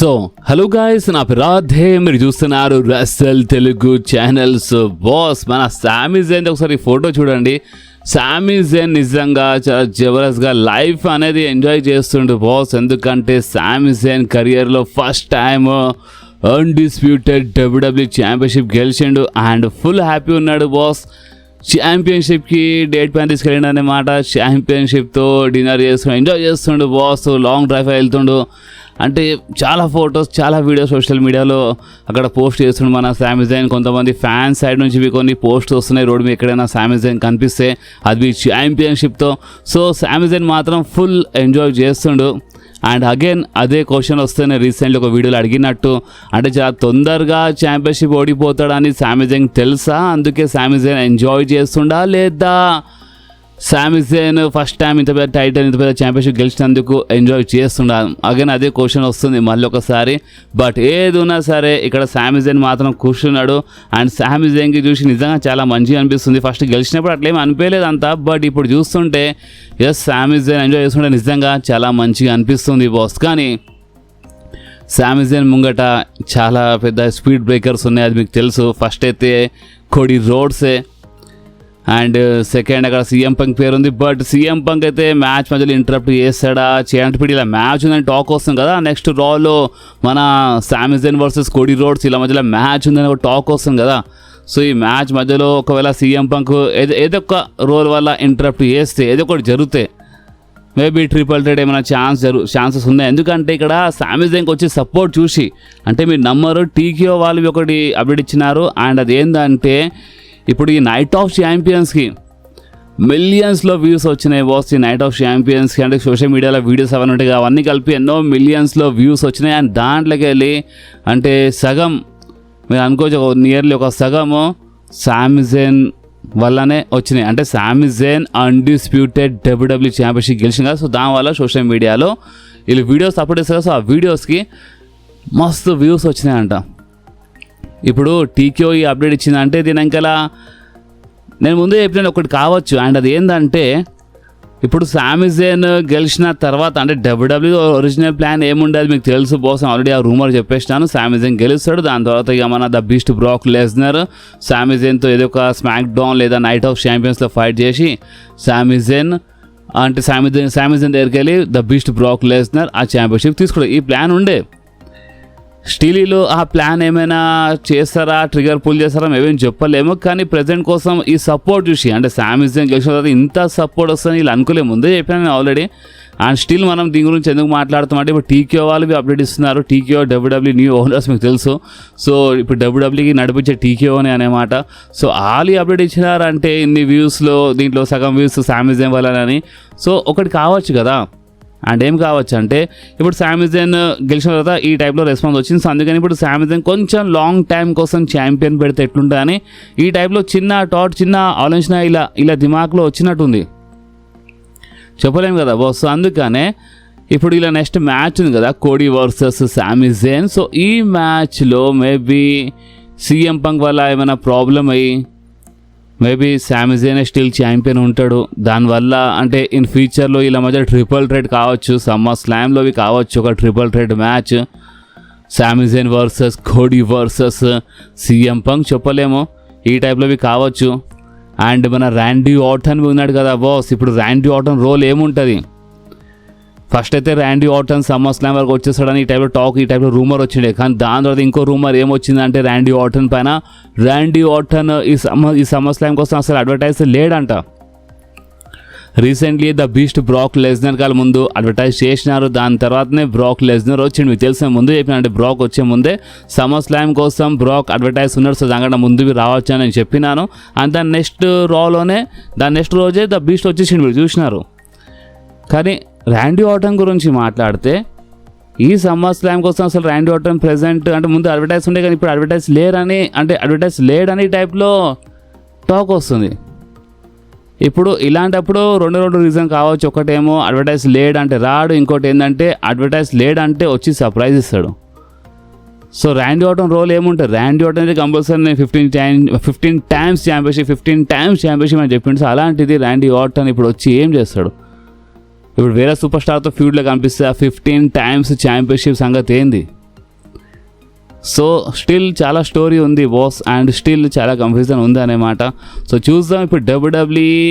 So hello guys, నా పేరు రాధే. మీరు చూస్తున్నారు రసల్ తెలుగు ఛానల్స్. బాస్, మన సామీ జైన్ ఒకసారి ఫోటో చూడండి. సామీ జైన్ నిజంగా చాలా జబర్దస్త్గా లైఫ్ అనేది ఎంజాయ్ చేస్తుండు బాస్. ఎందుకంటే సామీ జైన్ కెరియర్లో first time undisputed WWE championship గెలిచిండు అండ్ ఫుల్ హ్యాపీ ఉన్నాడు బాస్. ఛాంపియన్షిప్కి డేట్ పైన తీసుకెళ్ళిండు అన్నమాట. ఛాంపియన్షిప్తో డిన్నర్ చేస్తుండు, ఎంజాయ్ చేస్తుండు బాస్. లాంగ్ డ్రైవ్ వెళ్తుండు. అంటే చాలా ఫొటోస్, చాలా వీడియోస్ సోషల్ మీడియాలో అక్కడ పోస్ట్ చేస్తుండు మన సామీ జైన్. కొంతమంది ఫ్యాన్స్ సైడ్ నుంచి కొన్ని పోస్ట్ వస్తున్నాయి రోడ్డు మీద ఎక్కడైనా సామీ జైన్ కనిపిస్తే, అది ఛాంపియన్షిప్తో. సో సామీ జైన్ మాత్రం ఫుల్ ఎంజాయ్ చేస్తుండు. అండ్ అగైన్ అదే క్వశ్చన్ వస్తేనే రీసెంట్లీ ఒక వీడియోలో అడిగినట్టు, అంటే చాలా తొందరగా ఛాంపియన్షిప్ ఓడిపోతాడని సామీ జైన్ తెలుసా, అందుకే సామీ జైన్ ఎంజాయ్ చేస్తుండా లేదా సామీ జైన్ ఫస్ట్ టైం ఇంత పెద్ద టైటిల్, ఇంత పెద్ద ఛాంపియన్షిప్ గెలిచినందుకు ఎంజాయ్ చేస్తుండా? అగైన్ అదే క్వశ్చన్ వస్తుంది మళ్ళీ ఒకసారి. బట్ ఏది ఉన్నా సరే ఇక్కడ సామీ జైన్ మాత్రం కూర్చున్నాడు. అండ్ సామీ జైన్కి చూసి నిజంగా చాలా మంచిగా అనిపిస్తుంది. ఫస్ట్ గెలిచినప్పుడు అట్లేం అనిపించలేదు అంతా, బట్ ఇప్పుడు చూస్తుంటే ఎస్ సామీ జైన్ ఎంజాయ్ చేస్తుంటే నిజంగా చాలా మంచిగా అనిపిస్తుంది బాస్. కానీ సామీ జైన్ ముంగట చాలా పెద్ద స్పీడ్ బ్రేకర్స్ ఉన్నాయి, అది మీకు తెలుసు. ఫస్ట్ అయితే కోడి రోడ్సే అండ్ సెకండ్ అక్కడ సీఎం పంక్ పేరు ఉంది. బట్ సీఎం పంక్ అయితే మ్యాచ్ మధ్యలో ఇంటరప్ట్ చేస్తాడా చేయడానికి ఇలా మ్యాచ్ ఉందని టాక్ వస్తుంది కదా. నెక్స్ట్ రాలో మన సామీ జైన్ వర్సెస్ కోడి రోడ్స్ ఇలా మధ్యలో మ్యాచ్ ఉందని ఒక టాక్ వస్తుంది కదా. సో ఈ మ్యాచ్ మధ్యలో ఒకవేళ సీఎం పంక్ ఏదో ఒక రోల్ వల్ల ఇంటరప్ట్ చేస్తే, ఏదో ఒకటి జరిగితే మేబీ ట్రిపుల్ థ్రెట్ ఏమైనా ఛాన్సెస్ ఉన్నాయి. ఎందుకంటే ఇక్కడ సామీ జైన్కి వచ్చి సపోర్ట్ చూసి, అంటే మీరు నమ్మరు, టీకేఓ వాళ్ళు ఒకటి అప్డేట్ ఇచ్చినారు. అండ్ అది ఏంటంటే ఇప్పుడు ఈ నైట్ ఆఫ్ ఛాంపియన్స్కి మిలియన్స్లో వ్యూస్ వచ్చినాయి బాస్. ఈ నైట్ ఆఫ్ ఛాంపియన్స్కి అంటే సోషల్ మీడియాలో వీడియోస్ అవన్నీ ఉంటాయి, అవన్నీ కలిపి ఎన్నో మిలియన్స్లో వ్యూస్ వచ్చినాయి. అండ్ దాంట్లోకి వెళ్ళి అంటే సగం మీరు అనుకోవచ్చు, నియర్లీ ఒక సగము సామీ జైన్ వల్లనే వచ్చినాయి. అంటే Sami Jain undisputed WWE championship గెలిచింది కదా. సో దానివల్ల సోషల్ మీడియాలో వీళ్ళు వీడియోస్ అప్లోడ్ చేస్తారు. సో ఆ వీడియోస్కి మస్తు వ్యూస్ వచ్చినాయంట. ఇప్పుడు టీకేఓ ఈ అప్డేట్ ఇచ్చిందంటే దీని వెనకాల నేను ముందే చెప్పిన ఒకటి కావచ్చు. అండ్ అది ఏంటంటే ఇప్పుడు సామీ జైన్ గెలిచిన తర్వాత అంటే WWE ఒరిజినల్ ప్లాన్ ఏముండేది మీకు తెలుసు బాస్. ఆల్రెడీ ఆ రూమర్ చెప్పేసినాను. సామీ జైన్ గెలుస్తాడు, దాని తర్వాత ఇక మన ద బీస్ట్ బ్రాక్ లెస్నర్ సామీ జైన్తో ఏదో ఒక స్మాక్ డౌన్ లేదా నైట్ ఆఫ్ ఛాంపియన్స్లో ఫైట్ చేసి సామీ జైన్ దగ్గరికి వెళ్ళి ద బీస్ట్ బ్రాక్ లెస్నర్ ఆ ఛాంపియన్షిప్ తీసుకోవడం ఈ ప్లాన్ ఉండే. స్టీలీలో ఆ ప్లాన్ ఏమైనా చేస్తారా, ట్రిగర్ పుల్ చేస్తారా మేమేం చెప్పలేము. కానీ ప్రజెంట్ కోసం ఈ సపోర్ట్ చూసి, అంటే సామీ జైన్ గెలిచిన తర్వాత ఇంత సపోర్ట్ వస్తుంది వీళ్ళు అనుకోలేము. ముందే చెప్పాను నేను ఆల్రెడీ. అండ్ స్టిల్ మనం దీని గురించి ఎందుకు మాట్లాడుతామంటే ఇప్పుడు టీకేఓ వాళ్ళు అప్డేట్ ఇస్తున్నారు. టీకేఓ WWE న్యూ ఓనర్స్ మీకు తెలుసు. సో ఇప్పుడు WWEకి నడిపించే టీకేఓనే అనమాట. సో వాళ్ళు అప్డేట్ ఇచ్చినారంటే ఇన్ని వ్యూస్లో దీంట్లో సగం వ్యూస్ సామీ జైన్ వల్లనని. సో ఒకటి కావచ్చు కదా. అండ్ ఏం కావచ్చు అంటే ఇప్పుడు సామీ జైన్ గెలిచిన తర్వాత ఈ టైప్లో రెస్పాన్స్ వచ్చింది. సో అందుకని ఇప్పుడు సామీ జైన్ కొంచెం లాంగ్ టైం కోసం ఛాంపియన్ పెడితే ఎట్లుంటుందని ఈ టైప్లో చిన్న ఆలోచన ఇలా దిమాగ్లో వచ్చినట్టుంది, చెప్పలేము కదా బాస్. అందుకనే ఇప్పుడు ఇలా నెక్స్ట్ మ్యాచ్ ఉంది కదా, కోడి వర్సెస్ సామీ జైన్. సో ఈ మ్యాచ్లో మేబీ సీఎం పంక్ వల్ల ఏమైనా ప్రాబ్లం అయ్యి మేబీ సామీ జైన్ స్టిల్ ఛాంపియన్ ఉంటాడు. దానివల్ల అంటే ఇన్ ఫ్యూచర్లో ఇలా మధ్య ట్రిపుల్ థ్రెట్ కావచ్చు, సమ్మర్ స్లామ్లోవి కావచ్చు ఒక ట్రిపుల్ థ్రెట్ మ్యాచ్, సామీ జైన్ వర్సెస్ కోడి వర్సెస్ సీఎం పంక్, చెప్పలేము. ఈ టైప్లోవి కావచ్చు. అండ్ మన ర్యాండీ ఆర్టన్ ఉన్నాడు కదా బాస్. ఇప్పుడు ర్యాండీ ఆర్టన్ రోల్ ఏముంటుంది? ఫస్ట్ అయితే ర్యాండీ ఆర్టన్ సమ్మర్ స్లామ్ వరకు వచ్చేస్తాడని ఈ టైప్లో టాక్, ఈ టైప్లో రూమర్ వచ్చిండే. కానీ దాని తర్వాత ఇంకో రూమర్ ఏమొచ్చిందంటే ర్యాండీ ఆర్టన్ పైన, ర్యాండీ ఆర్టన్ ఈ సమ్మర్ స్లామ్ కోసం అసలు అడ్వర్టైజ్ లేడంట. Recently the Beast Brock Lesnar కాల ముందు అడ్వర్టైజ్ చేసినారు. దాని తర్వాతనే బ్రాక్ లెస్నర్ వచ్చింది. మీకు తెలిసిన ముందు చెప్పిన, అంటే బ్రాక్ వచ్చే ముందే సమ్మర్ స్లామ్ కోసం బ్రాక్ అడ్వర్టైజ్ ఉన్నాడు. సో దానికన్నా ముందువి రావచ్చు అని నేను చెప్పినాను. అండ్ దాని నెక్స్ట్ రోజే ద బీస్ట్ వచ్చేసిండు, మీరు చూసినారు. కానీ ర్యాండీ ఆర్టన్ గురించి మాట్లాడితే ఈ సమ్మర్ స్లామ్ కోసం అసలు ర్యాండీ ఆర్టన్ ప్రెజెంట్ అంటే ముందు అడ్వర్టైజ్ ఉండే కానీ ఇప్పుడు అడ్వర్టైజ్ లేడని టైప్లో టాక్ వస్తుంది. ఇప్పుడు ఇలాంటప్పుడు రెండు రీజన్ కావచ్చు. ఒకటేమో అడ్వర్టైజ్ లేడంటే రాడు, ఇంకోటి ఏంటంటే అడ్వర్టైజ్ లేడంటే వచ్చి సర్ప్రైజ్ ఇస్తాడు. సో ర్యాండీ ఆర్టన్ రోల్ ఏముంటుంది? ర్యాండీ ఆర్టన్ అయితే కంపల్సరీ నేను 15 టైమ్స్ ఛాంపియన్షిప్ అని చెప్పిండు. సో అలాంటిది ర్యాండీ ఆర్టన్ ఇప్పుడు వచ్చి ఏం చేస్తాడు? ఇప్పుడు వేరే సూపర్ స్టార్తో ఫ్యూడ్లో కనిపిస్తే ఆ 15 టైమ్స్ ఛాంపియన్షిప్ సంగతి ఏంది? సో స్టిల్ చాలా స్టోరీ ఉంది బాస్, అండ్ స్టిల్ చాలా కన్ఫ్యూజన్ ఉంది అనమాట. సో చూద్దాం ఇప్పుడు డబ్ల్యూడబ్ల్యూఈ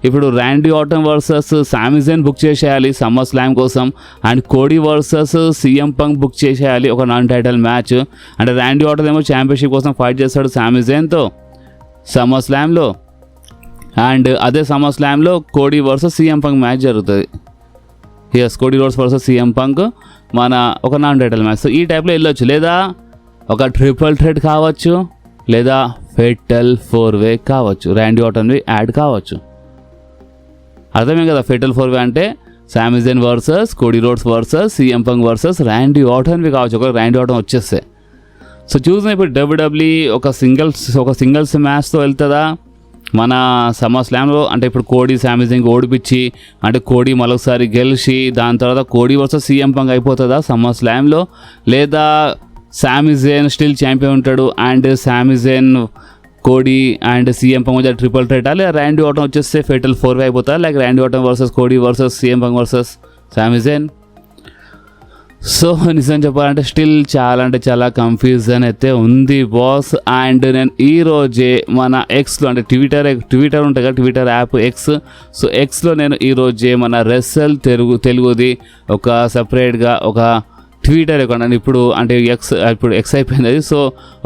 ఇప్పుడు Randy Orton versus Sami Zayn book చేసేయాలి సమ్మర్ స్లామ్ కోసం, and Cody versus CM Punk book చేసేయాలి ఒక నాన్ టైటిల్ మ్యాచ్. అంటే ర్యాండీ ఆర్టన్ ఏమో ఛాంపియన్షిప్ కోసం ఫైట్ చేస్తాడు సామీ జైన్తో సమ్మర్ స్లామ్లో, అండ్ అదే సమ్మర్ స్లామ్లో Cody versus CM Punk match జరుగుతుంది. Yes, Cody Rhodes versus CM Punk మన ఒక నాన్ టైటిల్ మ్యాచ్. సో ఈ టైప్లో వెళ్ళొచ్చు, లేదా ఒక ట్రిపుల్ థ్రెడ్ కావచ్చు, లేదా ఫెటల్ 4-way కావచ్చు, ర్యాండీ ఆర్టన్వి యాడ్ కావచ్చు. అర్థమే కదా, ఫెటల్ 4-way అంటే Sami Zayn versus Cody Rhodes versus CM Punk versus Randy ఆర్టన్వి కావచ్చు, ఒక ర్యాండీ ఆర్టన్ వచ్చేస్తే. సో చూసిన ఇప్పుడు డబ్ల్యూడబ్ల్యూఈ ఒక సింగిల్స్ మ్యాచ్తో వెళ్తుందా మన సమ్మర్ స్లామ్లో. అంటే ఇప్పుడు కోడీ సామీ జైన్కి ఓడిపించి, అంటే కోడీ మరొకసారి గెలిచి దాని తర్వాత కోడీ వర్సెస్ సీఎం పంక్ అయిపోతుందా సమ్మర్ స్లామ్లో, లేదా సామీ జైన్ స్టిల్ ఛాంపియన్ ఉంటాడు అండ్ సామీ Jain Cody and CM punk మధ్య ట్రిపుల్ థ్రెట్, లేదా ర్యాండీ ఆర్టన్ వచ్చేస్తే ఫెటల్ 4-way అయిపోతా, like Randy Orton versus Cody versus CM Punk versus Sami Jain. So నిజం చెప్పాలంటే స్టిల్ చాలా అంటే చాలా కన్ఫ్యూజన్ అయితే ఉంది బాస్. అండ్ నేను ఈరోజే మన ఎక్స్లో, అంటే ట్విట్టర్ ఉంటుంది కదా, ట్విట్టర్ యాప్ ఎక్స్, సో ఎక్స్లో నేను ఈరోజే మన రెస్సల్ తెలుగుది ఒక సపరేట్గా ఒక ట్విట్టర్ అకౌంట్ ఇప్పుడు ఎక్స్ అయిపోయింది అది. సో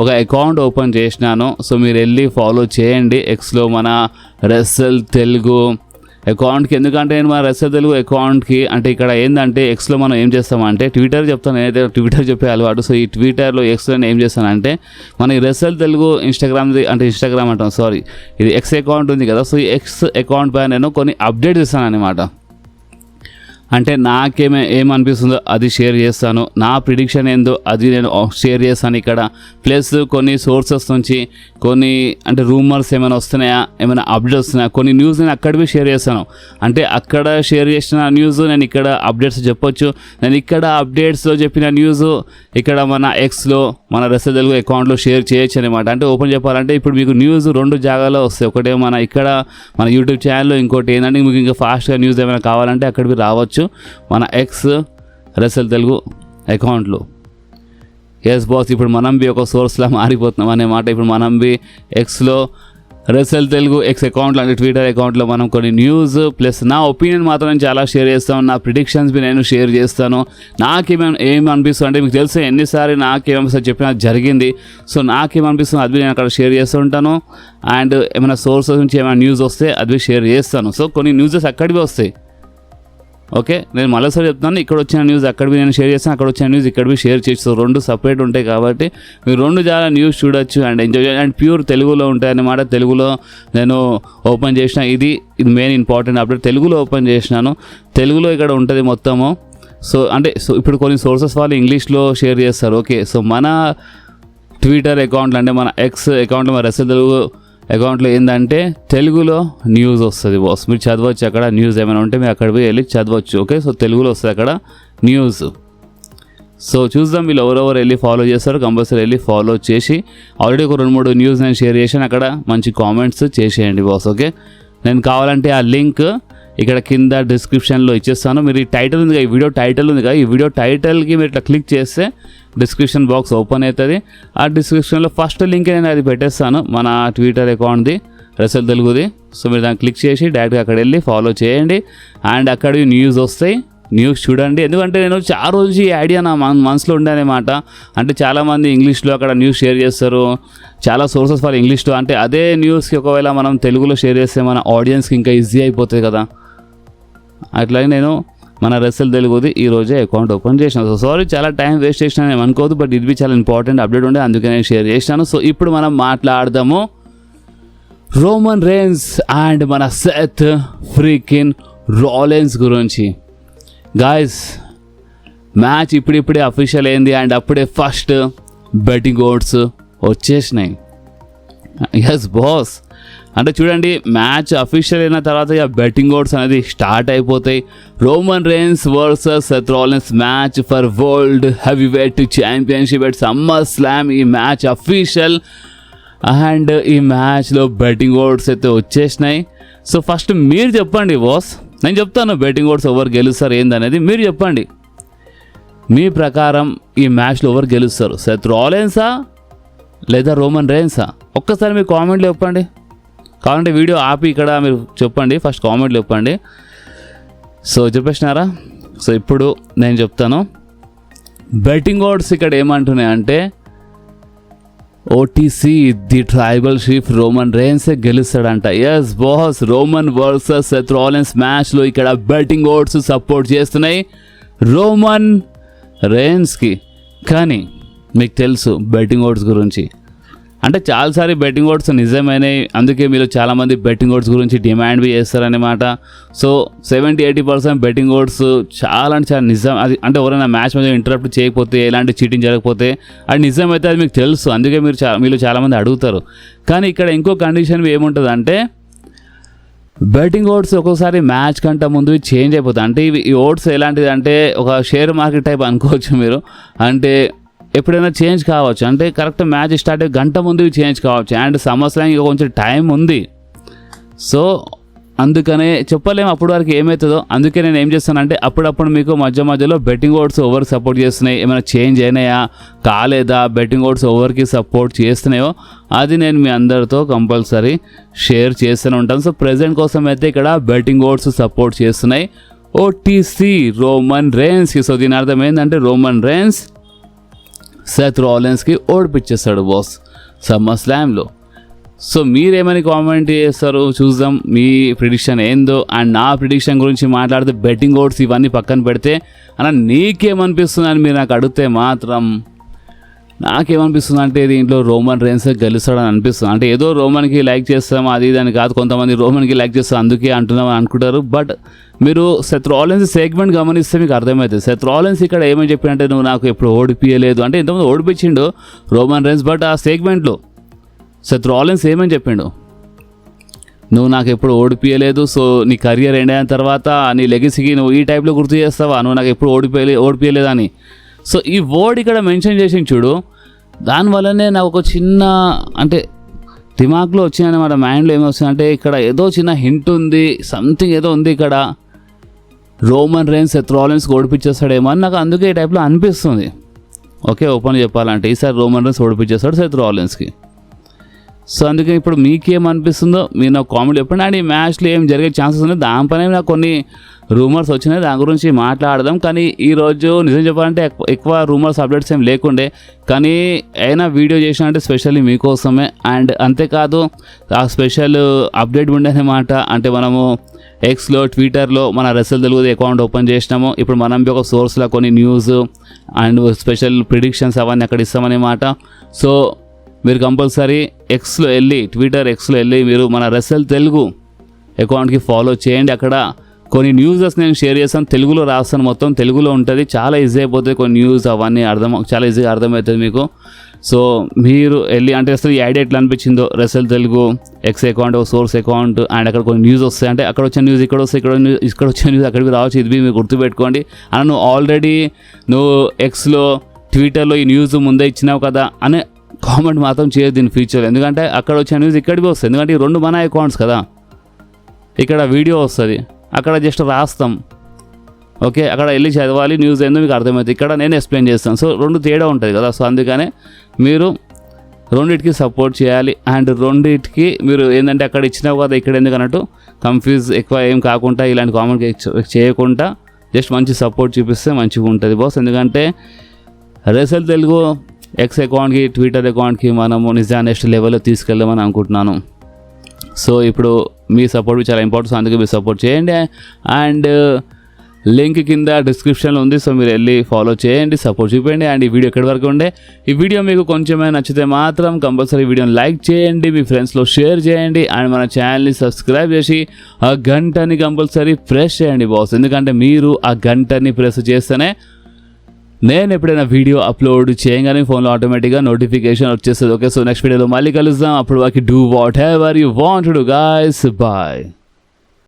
ఒక అకౌంట్ ఓపెన్ చేసినాను, సో మీరు వెళ్ళి ఫాలో చేయండి ఎక్స్లో మన రెస్సల్ తెలుగు అకౌంట్కి. ఎందుకంటే నేను మన రెస్సల్ తెలుగు అకౌంట్కి, అంటే ఇక్కడ ఏంటంటే ఎక్స్లో మనం ఏం చేస్తామంటే ట్విట్టర్ చెప్తాను, నేనైతే ట్విట్టర్ చెప్పే అలవాటు. సో ఈ ట్విట్టర్లో ఎక్స్లో నేను ఏం చేస్తానంటే మన ఈ రెస్సల్ తెలుగు ఇన్స్టాగ్రామ్ అంటాం, సారీ ఇది ఎక్స్ అకౌంట్ ఉంది కదా. సో ఈ ఎక్స్ అకౌంట్ పైన నేను కొన్ని అప్డేట్స్ ఇస్తాను అనమాట. అంటే ఏమనిపిస్తుందో అది షేర్ చేస్తాను, నా ప్రిడిక్షన్ ఏందో అది నేను షేర్ చేస్తాను ఇక్కడ. ప్లస్ కొన్ని సోర్సెస్ నుంచి కొన్ని అంటే రూమర్స్ ఏమైనా వస్తున్నాయా, ఏమైనా అప్డేట్స్ వస్తున్నాయా, కొన్ని న్యూస్ నేను అక్కడివి షేర్ చేస్తాను. అంటే అక్కడ షేర్ చేసిన న్యూస్ నేను ఇక్కడ అప్డేట్స్ చెప్పొచ్చు, నేను ఇక్కడ అప్డేట్స్లో చెప్పిన న్యూస్ ఇక్కడ మన ఎక్స్లో మన రెస్సల్ తెలుగు అకౌంట్లో షేర్ చేయొచ్చు అనమాట. అంటే ఓపెన్ చెప్పాలంటే ఇప్పుడు మీకు న్యూస్ 2 జాగాలో వస్తాయి, ఒకటే మన ఇక్కడ మన యూట్యూబ్ ఛానల్లో, ఇంకోటి ఏంటంటే మీకు ఇంకా ఫాస్ట్గా న్యూస్ ఏమైనా కావాలంటే అక్కడికి రావచ్చు మన ఎక్స్ రెస్సల్ తెలుగు అకౌంట్లో. ఎస్ బాస్, ఇప్పుడు మనం బి ఒక సోర్స్లా మారిపోతున్నాం అనే మాట. ఇప్పుడు మనం బి ఎక్స్లో రెస్సల్ తెలుగు ఎక్స్ అకౌంట్లో, అంటే ట్విట్టర్ అకౌంట్లో మనం కొన్ని న్యూస్ ప్లస్ నా ఒపీనియన్ మాత్రం నేను చాలా షేర్ చేస్తాను, నా ప్రిడిక్షన్స్ బి నేను షేర్ చేస్తాను. ఏమనిపిస్తుంది అంటే మీకు తెలుసు ఎన్నిసార్లు నాకేమనిపిస్తుంది చెప్పినా జరిగింది. సో నాకేమనిపిస్తుంది అది నేను అక్కడ షేర్ చేస్తూ ఉంటాను. అండ్ ఏమైనా సోర్సెస్ నుంచి ఏమైనా న్యూస్ వస్తే అది షేర్ చేస్తాను. సో కొన్ని న్యూసెస్ అక్కడివి వస్తాయి, ఓకే. నేను మరోసారి చెప్తాను, ఇక్కడ వచ్చిన న్యూస్ అక్కడివి నేను షేర్ చేస్తాను, అక్కడ వచ్చిన న్యూస్ ఇక్కడివి షేర్ చేస్తాను. 2 సపరేట్ ఉంటాయి కాబట్టి మీరు 2 చాలా న్యూస్ చూడొచ్చు అండ్ ఎంజాయ్ చేయండి. అండ్ ప్యూర్ తెలుగులో ఉంటాయి అన్నమాట. తెలుగులో నేను ఓపెన్ చేసిన ఇది మెయిన్ ఇంపార్టెంట్ అప్డేట్, తెలుగులో ఓపెన్ చేసినాను. తెలుగులో ఇక్కడ ఉంటుంది మొత్తము. సో ఇప్పుడు కొన్ని సోర్సెస్ వాళ్ళు ఇంగ్లీష్లో షేర్ చేస్తారు, ఓకే. సో మన ట్విట్టర్ అకౌంట్లో, అంటే మన ఎక్స్ అకౌంట్లో, మన రెస్సల్ తెలుగు అకౌంట్లో ఏంటంటే తెలుగులో న్యూస్ వస్తుంది బాస్. మీరు చదవచ్చు అక్కడ న్యూస్ ఏమైనా ఉంటే మీరు అక్కడ పోయి వెళ్ళి చదవచ్చు, ఓకే. సో తెలుగులో వస్తుంది అక్కడ న్యూస్. సో చూద్దాం వీళ్ళు ఎవరెవరు వెళ్ళి ఫాలో చేస్తారు, కంపల్సరీ వెళ్ళి ఫాలో చేసి ఆల్రెడీ ఒక 2-3 న్యూస్ నేను షేర్ చేశాను, అక్కడ మంచి కామెంట్స్ చేసేయండి బాస్, ఓకే. నేను కావాలంటే ఆ లింక్ ఇక్కడ కింద డిస్క్రిప్షన్లో ఇచ్చేస్తాను. మీరు ఈ టైటిల్ ఉంది కదా, ఈ వీడియో టైటిల్ ఉంది కదా, ఈ వీడియో టైటిల్కి మీరు ఇట్లా క్లిక్ చేస్తే డిస్క్రిప్షన్ బాక్స్ ఓపెన్ అవుతుంది. ఆ డిస్క్రిప్షన్లో ఫస్ట్ లింక్ నేను అది పెట్టేస్తాను, మన ట్విట్టర్ అకౌంట్ది రెస్సల్ తెలుగుది. సో మీరు దాన్ని క్లిక్ చేసి డైరెక్ట్గా అక్కడ వెళ్ళి ఫాలో చేయండి అండ్ అక్కడ న్యూస్ వస్తాయి, న్యూస్ చూడండి. ఎందుకంటే నేను చాలా రోజు ఈ ఐడియా నా మనసులో ఉండేనమాట. అంటే చాలామంది ఇంగ్లీష్లో అక్కడ న్యూస్ షేర్ చేస్తారు, చాలా సోర్సెస్ వాళ్ళు ఇంగ్లీష్లో. అంటే అదే న్యూస్కి ఒకవేళ మనం తెలుగులో షేర్ చేస్తే మన ఆడియన్స్కి ఇంకా ఈజీ అయిపోతుంది కదా. అట్లాగే నేను మన రెస్సల్ తెలుగుది ఈరోజే అకౌంట్ ఓపెన్ చేసినాను. సో సారీ చాలా టైం వేస్ట్ చేసినాను నేను అనుకోవద్దు, బట్ ఇది చాలా ఇంపార్టెంట్ అప్డేట్ ఉండే, అందుకే నేను షేర్ చేసినాను. సో ఇప్పుడు మనం మాట్లాడదాము రోమన్ రేన్స్ అండ్ మన సెత్ ఫ్రీకిన్ రాలిన్స్ గురించి. గాయస్ మ్యాచ్ ఇప్పుడిప్పుడే అఫీషియల్ అయింది అండ్ అప్పుడే ఫస్ట్ బెట్టింగ్ ఓట్స్ వచ్చేసినాయి. ఎస్ బాస్, అంటే చూడండి మ్యాచ్ అఫీషియల్ అయిన తర్వాత ఇక బెట్టింగ్ ఓట్స్ అనేది స్టార్ట్ అయిపోతాయి. Roman rains versus Seth Rollins match for world heavyweight championship at summer slam. ఈ మ్యాచ్ అఫీషియల్ అండ్ ఈ మ్యాచ్లో బెట్టింగ్ ఓట్స్ అయితే వచ్చేసినాయి. సో ఫస్ట్ మీరు చెప్పండి బాస్, నేను చెప్తాను బెట్టింగ్ ఓట్స్ ఎవరు గెలుస్తారు ఏందనేది మీరు చెప్పండి. మీ ప్రకారం ఈ మ్యాచ్లో ఎవరు గెలుస్తారు? సెత్ రాలిన్సా లేదా రోమన్ రేన్సా? ఒక్కసారి మీరు కామెంట్లో చెప్పండి. కావాలంటే వీడియో ఆపి ఇక్కడ మీరు చెప్పండి, ఫస్ట్ కామెంట్లో చెప్పండి. సో చెప్పేసినారా? సో ఇప్పుడు నేను చెప్తాను. బెట్టింగ్ ఓడ్స్ ఇక్కడ ఏమంటున్నాయి అంటే OTC the Tribal Chief Roman రేన్సే గెలుస్తాడంట. Yes boss, Roman versus Seth Rollins మ్యాచ్లో ఇక్కడ బెట్టింగ్ ఓడ్స్ సపోర్ట్ చేస్తున్నాయి రోమన్ రేన్స్కి. కానీ మీకు తెలుసు బెట్టింగ్ ఓడ్స్ గురించి, అంటే చాలాసారి బెట్టింగ్ ఓడ్స్ నిజమైనవి, అందుకే మీరు చాలామంది బెట్టింగ్ ఓడ్స్ గురించి డిమాండ్ బి చేస్తారనమాట. సో 70-80% బెట్టింగ్ ఓడ్స్ చాలా అంటే చాలా నిజం. అది అంటే ఎవరైనా మ్యాచ్ మధ్య ఇంటరప్ట్ చేయకపోతే, ఎలాంటి చీటింగ్ జరగకపోతే అది నిజమైతే అది మీకు తెలుసు, అందుకే మీరు చాలామంది అడుగుతారు. కానీ ఇక్కడ ఇంకో కండిషన్ ఏముంటుంది అంటే బెట్టింగ్ ఓడ్స్ ఒక్కోసారి మ్యాచ్ కంటే ముందు చేంజ్ అయిపోతాయి. అంటే ఈ ఓడ్స్ ఎలాంటిది అంటే ఒక షేర్ మార్కెట్ టైప్ అనుకోవచ్చు మీరు. అంటే ఎప్పుడైనా చేంజ్ కావచ్చు, అంటే కరెక్ట్ మ్యాచ్ స్టార్ట్ అయ్యే గంట ముందు చేంజ్ కావచ్చు. అండ్ సంవత్సరానికి కొంచెం టైం ఉంది. సో అందుకనే చెప్పలేము అప్పటి వరకు ఏమవుతుందో. అందుకే నేను ఏం చేస్తానంటే అప్పుడప్పుడు మీకు మధ్యలో బెట్టింగ్ ఓడ్స్ ఎవరికి సపోర్ట్ చేస్తున్నాయి, ఏమైనా చేంజ్ అయినాయా కాలేదా, బెట్టింగ్ ఓడ్స్ ఎవరికి సపోర్ట్ చేస్తున్నాయో అది నేను మీ అందరితో కంపల్సరీ షేర్ చేస్తూనే ఉంటాను. సో ప్రెజెంట్ కోసం అయితే ఇక్కడ బెట్టింగ్ ఓడ్స్ సపోర్ట్ చేస్తున్నాయి ఓటీసీ రోమన్ రేన్స్కి. సో దీని అర్థం ఏంటంటే రోమన్ రేన్స్ సెత్ రాలిన్స్కి ఓడిపించేస్తాడు బాస్ సమ్మర్ స్లామ్లో. సో మీరేమని కామెంట్ చేస్తారు చూద్దాం, మీ ప్రిడిక్షన్ ఏందో. అండ్ నా ప్రిడిక్షన్ గురించి మాట్లాడితే బెట్టింగ్ ఓడ్స్ ఇవన్నీ పక్కన పెడితే అన్న నీకేమనిపిస్తుంది అని మీరు నాకు అడిగితే మాత్రం నాకేమనిపిస్తుంది అంటే దీంట్లో రోమన్ రేన్స్ గెలుస్తాడని అనిపిస్తుంది. అంటే ఏదో రోమన్కి లైక్ చేస్తాం అది ఇది అని కాదు, కొంతమంది రోమన్కి లైక్ చేస్తాం అందుకే అంటున్నాం అని అనుకుంటారు. బట్ మీరు సెత్ రాలిన్స్ సెగ్మెంట్ గమనిస్తే మీకు అర్థమవుతుంది. సెత్ రాలిన్స్ ఇక్కడ ఏమని చెప్పినంటే నువ్వు నాకు ఎప్పుడు ఓడిపియలేదు అంటే ఇంతకుముందు ఓడిపించిండు రోమన్ రేన్స్, బట్ ఆ సెగ్మెంట్లో సెత్ రాలిన్స్ ఏమని చెప్పిండు, నువ్వు నాకు ఎప్పుడు ఓడిపియలేదు, సో నీ కెరియర్ ఎండ్ అయిన తర్వాత నీ లెగసీకి నువ్వు ఈ టైప్లో గుర్తు చేస్తావా, నువ్వు నాకు ఎప్పుడు ఓడిపియలేదు అని. సో ఈ వర్డ్ ఇక్కడ మెన్షన్ చేసి చూడు, దానివల్లనే నాకు ఒక చిన్న అంటే దిమాగ్లో వచ్చిందన్నమాట, మైండ్లో ఏమొచ్చిందంటే ఇక్కడ ఏదో చిన్న హింట్ ఉంది, సంథింగ్ ఏదో ఉంది ఇక్కడ, రోమన్ రేన్స్ సెత్ రాలిన్స్కి ఓడిపించేస్తాడేమో అని నాకు అందుకే ఈ టైప్లో అనిపిస్తుంది. ఓకే, ఓపెన్ చెప్పాలంటే ఈసారి రోమన్ రేన్స్ ఓడిపించేస్తాడు సెత్ రాలిన్స్కి. సో అందుకే ఇప్పుడు మీకేమనిపిస్తుందో మీరు నాకు కామెంట్ చెప్పండి. అండ్ ఈ మ్యాచ్లో ఏం జరిగే ఛాన్సెస్ ఉన్నాయి దానిపైన నాకు కొన్ని రూమర్స్ వచ్చినాయి, దాని గురించి మాట్లాడదాం. కానీ ఈరోజు నిజం చెప్పాలంటే ఎక్కువ రూమర్స్ అప్డేట్స్ ఏం లేకుండే, కానీ అయినా వీడియో చేసినంటే స్పెషల్లీ మీకోసమే. అండ్ అంతేకాదు ఆ స్పెషల్ అప్డేట్ ఉండేనమాట, అంటే మనము ఎక్స్లో ట్విట్టర్లో మన రెసల్ తెలుగు అకౌంట్ ఓపెన్ చేసినాము. ఇప్పుడు మనం ఒక సోర్స్లో కొన్ని న్యూస్ అండ్ స్పెషల్ ప్రిడిక్షన్స్ అవన్నీ అక్కడ ఇస్తామన్నమాట. సో మీరు కంపల్సరీ ట్విట్టర్ ఎక్స్లో వెళ్ళి మీరు మన రెసల్ తెలుగు అకౌంట్కి ఫాలో చేయండి. అక్కడ కొన్ని న్యూసెస్ నేను షేర్ చేస్తాను, తెలుగులో రాస్తాను, మొత్తం తెలుగులో ఉంటుంది, చాలా ఈజీ అయిపోతుంది. కొన్ని న్యూస్ అవన్నీ చాలా ఈజీగా అర్థమవుతుంది మీకు. సో మీరు వెళ్ళి అంటే అసలు ఈ ఐడియా ఎట్లా అనిపించిందో, wrestle Telugu X account source account and అక్కడ కొన్ని న్యూస్ వస్తాయి, అంటే అక్కడ వచ్చే న్యూస్ ఇక్కడ వస్తాయి, ఇక్కడ వచ్చే న్యూస్ అక్కడికి రావచ్చు, ఇది మీరు గుర్తుపెట్టుకోండి. అన్న నువ్వు ఆల్రెడీ ఎక్స్లో ట్విట్టర్లో ఈ న్యూస్ ముందే ఇచ్చినావు కదా అనే కామెంట్ మాత్రం చేయదు దీని ఫ్యూచర్, ఎందుకంటే అక్కడ వచ్చే న్యూస్ ఇక్కడికి వస్తుంది, ఎందుకంటే ఈ రెండు మన అకౌంట్స్ కదా. ఇక్కడ వీడియో వస్తుంది, అక్కడ జస్ట్ రాస్తాం, ఓకే, అక్కడ వెళ్ళి చదవాలి, న్యూస్ ఏందో మీకు అర్థమవుతుంది, ఇక్కడ నేను ఎక్స్ప్లెయిన్ చేస్తాను. సో రెండు తేడా ఉంటుంది కదా. సో అందుకనే మీరు రెండింటికి సపోర్ట్ చేయాలి. అండ్ రెండింటికి మీరు ఏంటంటే అక్కడ ఇచ్చినావు కదా ఇక్కడ ఎందుకు అన్నట్టు కన్ఫ్యూజ్ ఎక్కువ ఏం కాకుండా ఇలాంటి కామెంట్ చేయకుండా జస్ట్ మంచి సపోర్ట్ చూపిస్తే మంచిగా ఉంటుంది బాస్. ఎందుకంటే రెసల్ తెలుగు ఎక్స్ అకౌంట్కి ట్విట్టర్ అకౌంట్కి మనము నిజంగా నెక్స్ట్ లెవెల్లో తీసుకెళ్దామని అనుకుంటున్నాను. సో ఇప్పుడు మీ సపోర్ట్ చాలా ఇంపార్టెంట్, అందుకే మీరు సపోర్ట్ చేయండి. అండ్ లింక్ కింద డిస్క్రిప్షన్లో ఉంది, సో మీరు వెళ్ళి ఫాలో చేయండి, సపోర్ట్ చూపించండి. అండ్ ఈ వీడియో ఎక్కడి వరకు ఉండే, ఈ వీడియో మీకు కొంచెమే నచ్చితే మాత్రం కంపల్సరీ వీడియోని లైక్ చేయండి, మీ ఫ్రెండ్స్లో షేర్ చేయండి. అండ్ మన ఛానల్ని సబ్స్క్రైబ్ చేసి ఆ గంటని కంపల్సరీ ప్రెస్ చేయండి బాస్, ఎందుకంటే మీరు ఆ గంటని ప్రెస్ చేస్తేనే నేను ఎప్పుడైనా వీడియో అప్లోడ్ చేయగానే ఫోన్లో ఆటోమేటిక్గా నోటిఫికేషన్ వచ్చేస్తుంది. ఓకే, సో నెక్స్ట్ వీడియోలో మళ్ళీ కలుద్దాం. అప్పుడు వాకి do whatever you want to do guys, bye.